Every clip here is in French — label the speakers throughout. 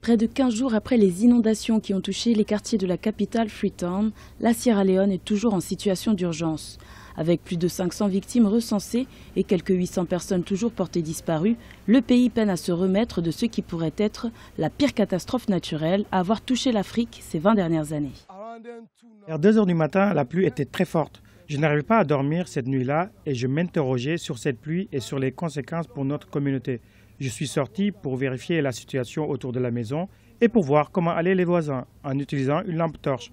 Speaker 1: Près de 15 jours après les inondations qui ont touché les quartiers de la capitale Freetown, la Sierra Leone est toujours en situation d'urgence. Avec plus de 500 victimes recensées et quelques 800 personnes toujours portées disparues, le pays peine à se remettre de ce qui pourrait être la pire catastrophe naturelle à avoir touché l'Afrique ces 20 dernières années.
Speaker 2: Vers 2 heures du matin, la pluie était très forte. Je n'arrivais pas à dormir cette nuit-là et je m'interrogeais sur cette pluie et sur les conséquences pour notre communauté. Je suis sorti pour vérifier la situation autour de la maison et pour voir comment allaient les voisins en utilisant une lampe torche.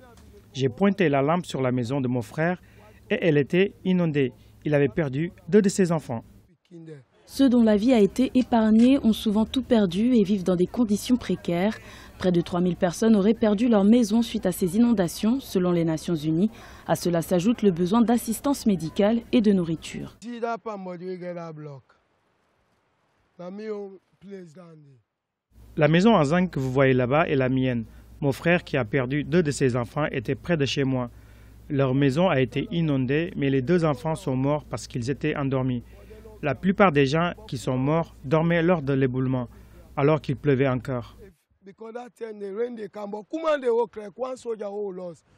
Speaker 2: J'ai pointé la lampe sur la maison de mon frère et elle était inondée. Il avait perdu 2 de ses enfants.
Speaker 1: Ceux dont la vie a été épargnée ont souvent tout perdu et vivent dans des conditions précaires. Près de 3000 personnes auraient perdu leur maison suite à ces inondations, selon les Nations Unies. À cela s'ajoute le besoin d'assistance médicale et de nourriture.
Speaker 2: La maison en zinc que vous voyez là-bas est la mienne. Mon frère, qui a perdu 2 de ses enfants, était près de chez moi. Leur maison a été inondée, mais les 2 enfants sont morts parce qu'ils étaient endormis. La plupart des gens qui sont morts dormaient lors de l'éboulement, alors qu'il pleuvait encore.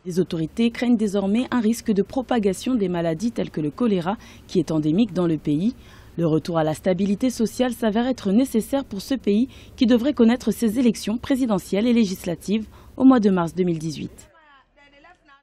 Speaker 1: Les autorités craignent désormais un risque de propagation des maladies telles que le choléra, qui est endémique dans le pays. Le retour à la stabilité sociale s'avère être nécessaire pour ce pays qui devrait connaître ses élections présidentielles et législatives au mois de mars 2018.